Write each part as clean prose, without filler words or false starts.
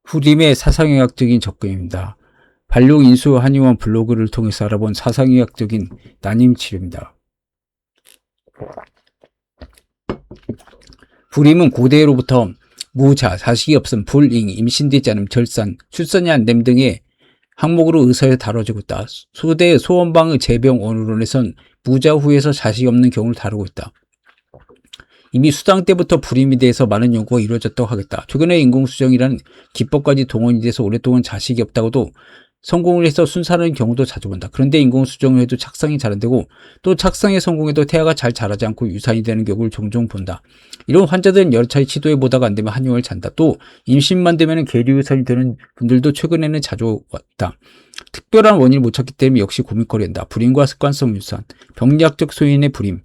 후림의 사상의학적인 접근입니다. 발룡 인수 한의원 블로그를 통해서 알아본 사상의학적인 난임치료입니다. 불임은 고대로부터 무자, 자식이 없음, 불잉, 임신되지 않음, 절산, 출산이 안 됨 등의 항목으로 의사에 다뤄지고 있다. 소대 소원방의 재병 원론에선 무자 후에서 자식이 없는 경우를 다루고 있다. 이미 수당 때부터 불임에 대해서 많은 연구가 이루어졌다고 하겠다. 최근에 인공수정이라는 기법까지 동원이 돼서 오랫동안 자식이 없다고도 성공을 해서 순산하는 경우도 자주 본다. 그런데 인공수정을 해도 착상이 잘 안 되고 또 착상에 성공해도 태아가 잘 자라지 않고 유산이 되는 경우를 종종 본다. 이런 환자들은 여러 차례 시도해 보다가 안 되면 한의원을 잔다. 또 임신만 되면 계류유산이 되는 분들도 최근에는 자주 왔다. 특별한 원인을 못 찾기 때문에 역시 고민거리한다. 불임과 습관성 유산, 병리학적 소인의 불임,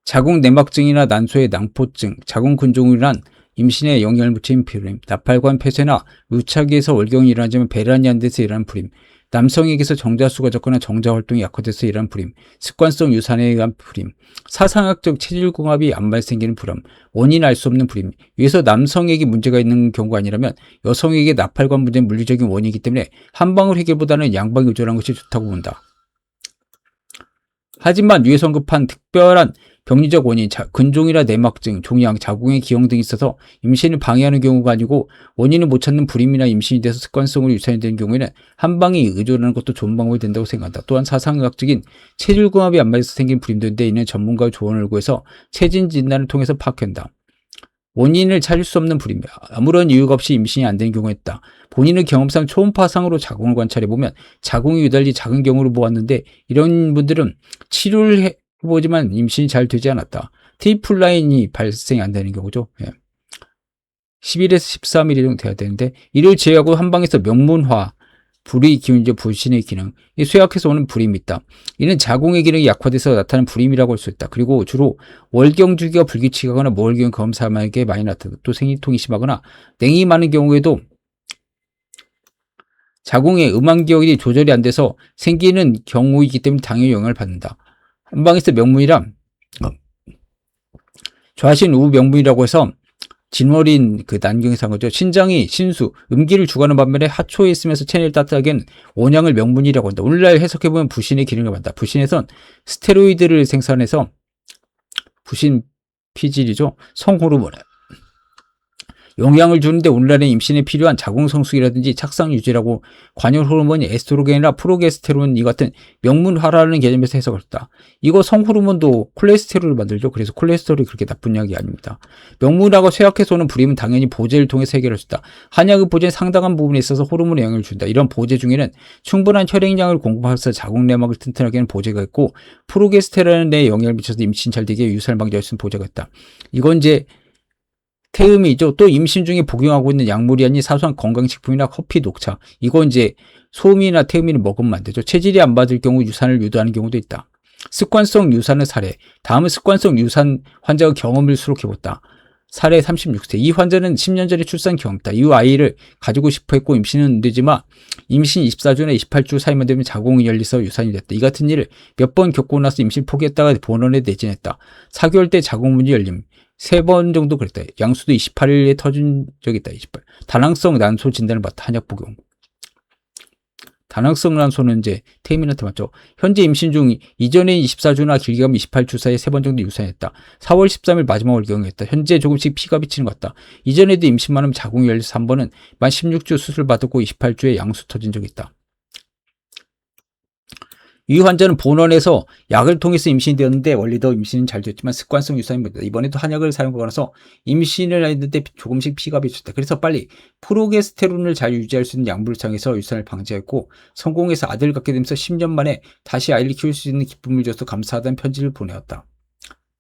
자궁 내막증이나 난소의 낭포증, 자궁 근종이란 임신에 영향을 미치는 불임, 나팔관 폐쇄나 유착에서 월경이 일어나지만 배란이 안 돼서 일어나는 불임, 남성에게서 정자수가 적거나 정자활동이 약화돼서 일어나는 불임, 습관성 유산에 의한 불임, 사상학적 체질궁합이 안 발생기는 불임, 원인 알 수 없는 불임. 위에서 남성에게 문제가 있는 경우가 아니라면 여성에게 나팔관 문제는 물리적인 원인이기 때문에 한방울 해결보다는 양방 의존하는 것이 좋다고 본다. 하지만 위에 언급한 특별한 병리적 원인, 근종이나 내막증, 종양, 자궁의 기형 등이 있어서 임신을 방해하는 경우가 아니고 원인을 못 찾는 불임이나 임신이 돼서 습관성으로 유산이 되는 경우에는 한방에 의존하는 것도 좋은 방법이 된다고 생각한다. 또한 사상의학적인 체질궁합이 안 맞아서 생긴 불임도 있는데 이는 전문가의 조언을 구해서 체질 진단을 통해서 파악한다. 원인을 찾을 수 없는 불임, 아무런 이유가 없이 임신이 안 되는 경우가 있다. 본인의 경험상 초음파상으로 자궁을 관찰해보면 자궁이 유달리 작은 경우를 보았는데 이런 분들은 치료를 해보지만 임신이 잘 되지 않았다. 트리플 라인이 발생이 안 되는 경우죠. 10일에서 13일 정도 돼야 되는데 이를 제외하고 한방에서 명문화, 불의 기운이죠. 불신의 기능. 이 쇠약해서 오는 불임이 있다. 이는 자궁의 기능이 약화돼서 나타나는 불임이라고 할 수 있다. 그리고 주로 월경 주기가 불규칙하거나 무월경 검사만에게 많이 나타난다. 또 생리통이 심하거나 냉이 많은 경우에도 자궁의 음항기억이 조절이 안 돼서 생기는 경우이기 때문에 당연히 영향을 받는다. 한방에서 명문이란 좌신 우후 명문이라고 해서 진월인 그 난경에서 한 거죠. 신장이 신수, 음기를 주관하는 반면에 하초에 있으면서 체내를 따뜻하게는 원양을 명문이라고 한다. 오늘날 해석해보면 부신의 기능을 받는다. 부신에선 스테로이드를 생산해서 부신 피질이죠. 성호르몬 영향을 주는데 오늘날의 임신에 필요한 자궁 성숙이라든지 착상 유지라고 관열 호르몬이 에스트로겐이나 프로게스테론 이 같은 명문화라는 개념에서 해석을 했다. 이거 성호르몬도 콜레스테롤을 만들죠. 그래서 콜레스테롤이 그렇게 나쁜 약이 아닙니다. 명문화가 쇠약해서 오는 불임은 당연히 보제를 통해서 해결할 수 있다. 한약의 보제는 상당한 부분에 있어서 호르몬에 영향을 준다. 이런 보제 중에는 충분한 혈액량을 공급해서 자궁 내막을 튼튼하게 하는 보제가 있고 프로게스테론에 영향을 미쳐서 임신 잘 되게 유산을 방지할 수 있는 보제가 있다. 이건 이제 태음이죠. 또 임신 중에 복용하고 있는 약물이 아닌 사소한 건강식품이나 커피, 녹차. 이건 이제 소음이나 태음이를 먹으면 안 되죠. 체질이 안 맞을 경우 유산을 유도하는 경우도 있다. 습관성 유산의 사례. 다음은 습관성 유산 환자의 경험을 수록해봤다. 사례 36세. 이 환자는 10년 전에 출산 경험했다. 이후 아이를 가지고 싶어 했고 임신은 안 되지만 임신 24주나 28주 사이만 되면 자궁이 열려서 유산이 됐다. 이 같은 일을 몇 번 겪고 나서 임신 포기했다가 본원에 내진했다. 4개월 때 자궁문이 열림. 3번 정도 그랬다. 양수도 28일에 터진 적이 있다. 28. 다낭성 난소 진단을 받다. 한약 복용. 다낭성 난소는 이제 태민한테 맞죠. 현재 임신 중 이전에 24주나 길게 가면 28주 사이에 3번 정도 유산했다. 4월 13일 마지막 월경했다. 현재 조금씩 피가 비치는 것 같다. 이전에도 임신만 하면 자궁이 열려서 3번은 만 16주 수술 받았고 28주에 양수 터진 적이 있다. 이 환자는 본원에서 약을 통해서 임신이 되었는데 원래도 임신은 잘 됐지만 습관성 유산입니다. 이번에도 한약을 사용하고 나서 임신을 했는데 조금씩 피가 비쳤다. 그래서 빨리 프로게스테론을 잘 유지할 수 있는 약물을 사용해서 유산을 방지했고 성공해서 아들을 갖게 되면서 10년 만에 다시 아이를 키울 수 있는 기쁨을 줘서 감사하다는 편지를 보내었다.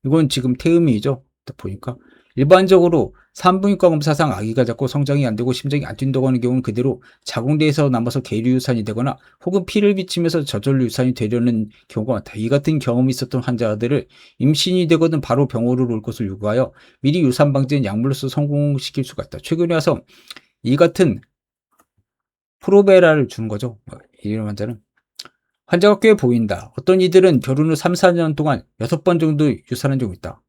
이건 지금 태음이죠. 보니까 일반적으로 산부인과 검사상 아기가 작고 성장이 안 되고 심장이 안 뛴다고 하는 경우는 그대로 자궁내에서 남아서 계류유산이 되거나 혹은 피를 비치면서 저절로 유산이 되려는 경우가 많다. 이 같은 경험이 있었던 환자들을 임신이 되거든 바로 병원으로 올 것을 요구하여 미리 유산 방지는 약물로서 성공시킬 수가 있다. 최근에 와서 이 같은 프로베라를 주는 거죠. 이런 환자는. 환자가 꽤 보인다. 어떤 이들은 결혼 후 3, 4년 동안 6번 정도 유산한 적이 있다.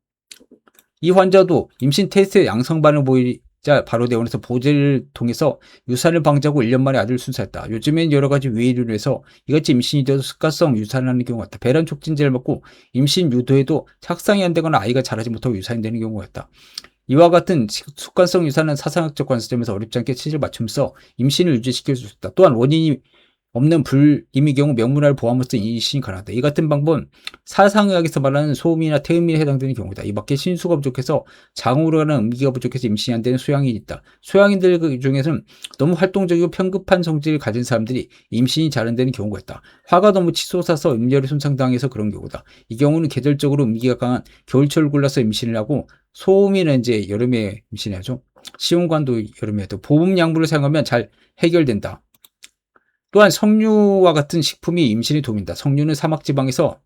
이 환자도 임신 테스트에 양성 반응 보이자 바로 대원에서 보제를 통해서 유산을 방지하고 1년 만에 아들을 순사했다. 요즘엔 여러 가지 위해료로 해서 이같이 임신이 되어도 습관성 유산을 하는 경우가 있다. 배란 촉진제를 먹고 임신 유도해도 착상이 안 되거나 아이가 자라지 못하고 유산이 되는 경우가 있다. 이와 같은 습관성 유산은 사상학적 관점에서 어렵지 않게 체질을 맞추면서 임신을 유지시킬 수 있다. 또한 원인이 없는 불임의 경우 명문화를 포함해서 임신이 가능하다. 이 같은 방법은 사상의학에서 말하는 소음이나 태음에 해당되는 경우다. 이 밖에 신수가 부족해서 장으로 가는 음기가 부족해서 임신이 안 되는 소양인이 있다. 소양인들 중에서는 너무 활동적이고 편급한 성질을 가진 사람들이 임신이 잘 안 되는 경우가 있다. 화가 너무 치솟아서 음열이 손상당해서 그런 경우다. 이 경우는 계절적으로 음기가 강한 겨울철을 골라서 임신을 하고 소음이는 이제 여름에 임신하죠. 시험관도 여름에 해도 보험 약물을 사용하면 잘 해결된다. 또한 석류와 같은 식품이 임신에 도움이 된다. 석류는 사막지방에서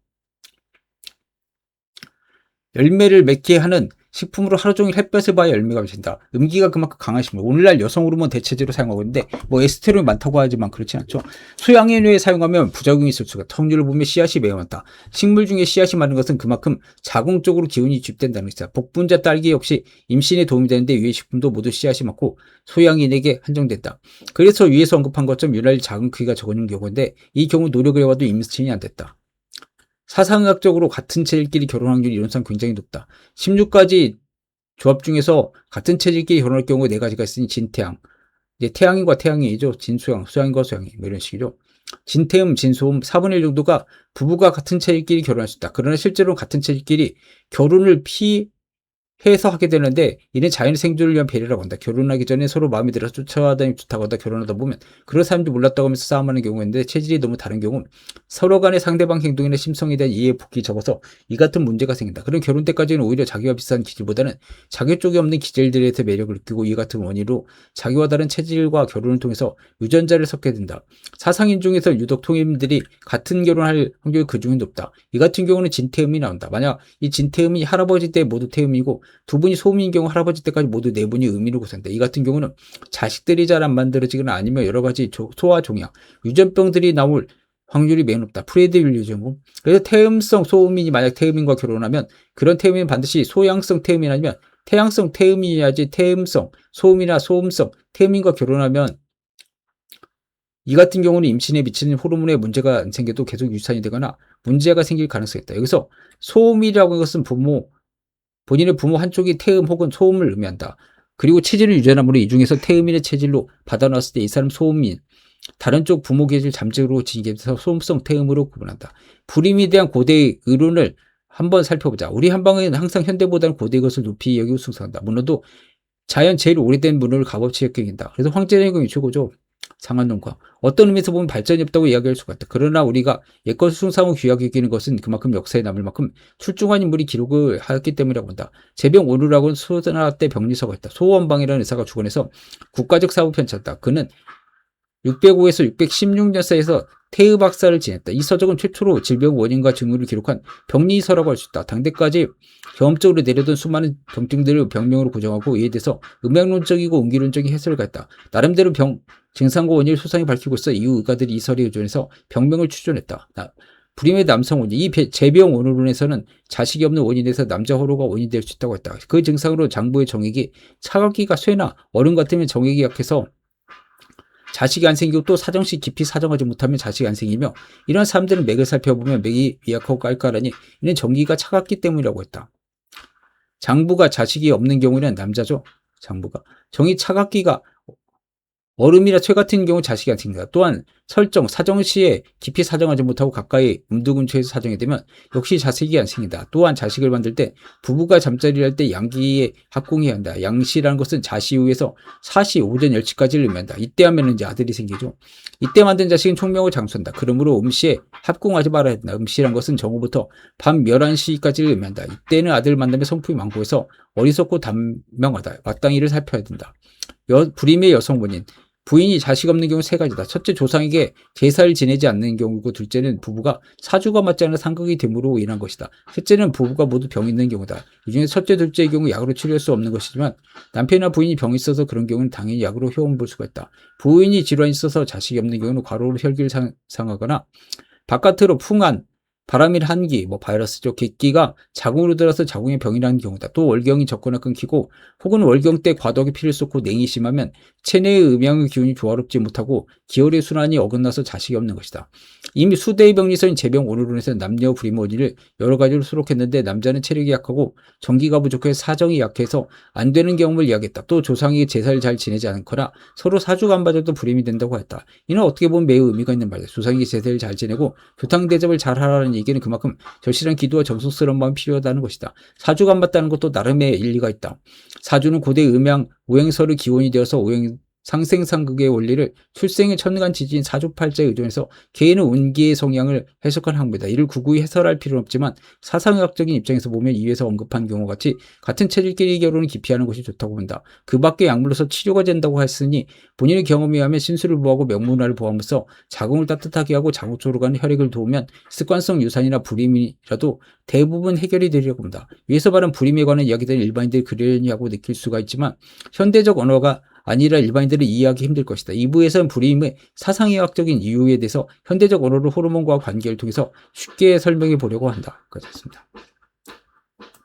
열매를 맺게 하는 식품으로 하루 종일 햇볕을 봐야 열매가 맺힌다. 음기가 그만큼 강한 식물. 오늘날 여성 호르몬 대체제로 사용하고 있는데 뭐 에스테론이 많다고 하지만 그렇지 않죠. 수양해류에 사용하면 부작용이 있을 수가 있다. 석류를 보면 씨앗이 매우 많다. 식물 중에 씨앗이 많은 것은 그만큼 자궁적으로 기운이 주입된다는 것이다. 복분자 딸기 역시 임신에 도움이 되는데 위의 식품도 모두 씨앗이 많고 소양인에게 한정된다. 그래서 위에서 언급한 것처럼 유난히 작은 크기가 적은 경우인데 이 경우 노력을 해와도 임신이 안 됐다. 사상의학적으로 같은 체질끼리 결혼 확률이 이론상 굉장히 높다. 16가지 조합 중에서 같은 체질끼리 결혼할 경우 4가지가 있으니 진태양, 이제 태양인과 태양이죠. 진수양, 수양인과 수양이 뭐 이런 식이죠. 진태음, 진소음 4분의 1 정도가 부부가 같은 체질끼리 결혼할 수 있다. 그러나 실제로 같은 체질끼리 결혼을 피해서 하게 되는데 이는 자연의 생존을 위한 배려라고 한다. 결혼하기 전에 서로 마음에 들어서 쫓아다니면 좋다고 하다 결혼하다 보면 그런 사람들이 몰랐다고 하면서 싸움하는 경우가 있는데 체질이 너무 다른 경우 서로 간의 상대방 행동이나 심성에 대한 이해 폭이 적어서 이 같은 문제가 생긴다. 그럼 결혼 때까지는 오히려 자기와 비슷한 기질보다는 자기 쪽에 없는 기질들에 대해서 매력을 느끼고 이 같은 원인으로 자기와 다른 체질과 결혼을 통해서 유전자를 섞게 된다. 사상인 중에서 유독 통일인들이 같은 결혼할 확률이 그 중에 높다. 이 같은 경우는 진태음이 나온다. 만약 이 진태음이 할아버지 때 모두 태음이고 두 분이 소음인 경우 할아버지 때까지 모두 네 분이 음인으로 고생한다. 이 같은 경우는 자식들이 잘 안 만들어지거나 아니면 여러 가지 소화 종양, 유전병들이 나올 확률이 매우 높다. 프레드윌 유전공. 그래서 태음성 소음인이 만약 태음인과 결혼하면 그런 태음인은 반드시 소양성 태음인 아니면 태양성 태음인이야지 태음성 소음이나 소음성 태음인과 결혼하면 이 같은 경우는 임신에 미치는 호르몬에 문제가 안 생겨도 계속 유산이 되거나 문제가 생길 가능성이 있다. 여기서 소음이라고 하는 것은 본인의 부모 한쪽이 태음 혹은 소음을 의미한다. 그리고 체질을 유전함으로 이 중에서 태음인의 체질로 받아놨을 때 이 사람 소음인, 다른 쪽 부모 계질 잠재로 지니게돼서 소음성 태음으로 구분한다. 불임에 대한 고대의 의론을 한번 살펴보자. 우리 한방은 항상 현대보다는 고대의 것을 높이 여기고 숭상한다. 문어도 자연 제일 오래된 문어를 값없이 여긴다. 그래서 황제정경이 최고죠. 상한론과 어떤 의미에서 보면 발전이 없다고 이야기할 수가 있다. 그러나 우리가 옛것을 숭상하고 귀하게 여기는 것은 그만큼 역사에 남을 만큼 출중한 인물이 기록을 하였기 때문이라고 본다. 제병 오류라고는 소나라 때 병리서가 있다. 소원방이라는 의사가 주관해서 국가적 사업을 펼쳤다. 그는 605에서 616년 사이에서 태의 박사를 지냈다. 이 서적은 최초로 질병 원인과 증후를 기록한 병리서라고 할 수 있다. 당대까지 경험적으로 내려던 수많은 병증들을 병명으로 고정하고 이에 대해서 음양론적이고 음기론적인 해설을 가했다. 나름대로 증상과 원인을 소상히 밝히고 있어 이후 의가들이 이 설에 의존해서 병명을 추존했다. 불임의 남성 원인, 이 재병 원론에서는 자식이 없는 원인에서 남자 호로가 원인이 될 수 있다고 했다. 그 증상으로 장부의 정액이 차갑기가 쇠나 얼음 같으면 정액이 약해서 자식이 안 생기고 또 사정시 깊이 사정하지 못하면 자식이 안 생기며 이런 사람들은 맥을 살펴보면 맥이 미약하고 깔깔하니 이는 정기가 차갑기 때문이라고 했다. 장부가 자식이 없는 경우는 남자죠. 장부가 정이 차갑기가 얼음이나 쇠 같은 경우 자식이 안 생긴다. 또한 설정, 사정시에 깊이 사정하지 못하고 가까이 음두근처에서 사정이 되면 역시 자식이 안 생긴다. 또한 자식을 만들 때 부부가 잠자리를 할 때 양기에 합궁해야 한다. 양시라는 것은 자시 이후에서 사시 오전 10시까지를 의미한다. 이때 하면 이제 아들이 생기죠. 이때 만든 자식은 총명을 장수한다. 그러므로 음시에 합궁하지 말아야 된다. 음시란 것은 정오부터 밤 11시까지를 의미한다. 이때는 아들을 만나면 성품이 많고해서 어리석고 단명하다. 마땅히를 살펴야 된다. 불임의 여성 원인. 부인이 자식 없는 경우 3가지다. 첫째, 조상에게 제사를 지내지 않는 경우고, 둘째는 부부가 사주가 맞지 않은 상극이 됨으로 인한 것이다. 셋째는 부부가 모두 병이 있는 경우다. 이 중에 첫째, 둘째의 경우 약으로 치료할 수 없는 것이지만 남편이나 부인이 병이 있어서 그런 경우는 당연히 약으로 효험을 볼 수가 있다. 부인이 질환이 있어서 자식이 없는 경우는 과로로 혈기를 상하거나 바깥으로 풍한 바람이나 한기, 바이러스죠. 객기가 자궁으로 들어서 자궁의 병이라는 경우다. 또 월경이 적거나 끊기고 혹은 월경 때 과덕이 피를 쏟고 냉이 심하면 체내의 음양의 기운이 조화롭지 못하고 기혈의 순환이 어긋나서 자식이 없는 것이다. 이미 수대의 병리서인 제병 오늘론에서는 남녀 불임원리를 여러 가지로 수록했는데 남자는 체력이 약하고 전기가 부족해서 사정이 약해서 안 되는 경험을 이야기했다. 또 조상이 제사를 잘 지내지 않거나 서로 사주가 안 맞아도 불임이 된다고 했다. 이는 어떻게 보면 매우 의미가 있는 말이다. 조상이 제사를 잘 지내고 교탕 대접을 잘 하라는 얘기는 그만큼 절실한 기도와 정성스러운 마음이 필요하다는 것이다. 사주가 안 맞다는 것도 나름의 일리가 있다. 사주는 고대 음양 오행설의 기원이 되어서 오행 상생상극의 원리를 출생의 천간 지지인 사주팔자에 의존해서 개인의 운기의 성향을 해석한 학문이다. 이를 구구히 해설할 필요는 없지만 사상의학적인 입장에서 보면 이에서 언급한 경우 같이 같은 체질끼리 결혼을 기피하는 것이 좋다고 본다. 그 밖에 약물로서 치료가 된다고 했으니 본인의 경험에 의하면 신수를 보호하고 명문화를 보호하면서 자궁을 따뜻하게 하고 자궁 쪽으로 가는 혈액을 도우면 습관성 유산이나 불임이라도 대부분 해결이 되리라고 본다. 위에서 말한 불임에 관한 이야기들은 일반인들이 그러려니 하고 느낄 수가 있지만 현대적 언어가 아니라 일반인들은 이해하기 힘들 것이다. 2부에서는 불임의 사상의학적인 이유에 대해서 현대적 언어로 호르몬과 관계를 통해서 쉽게 설명해 보려고 한다. 그렇습니다.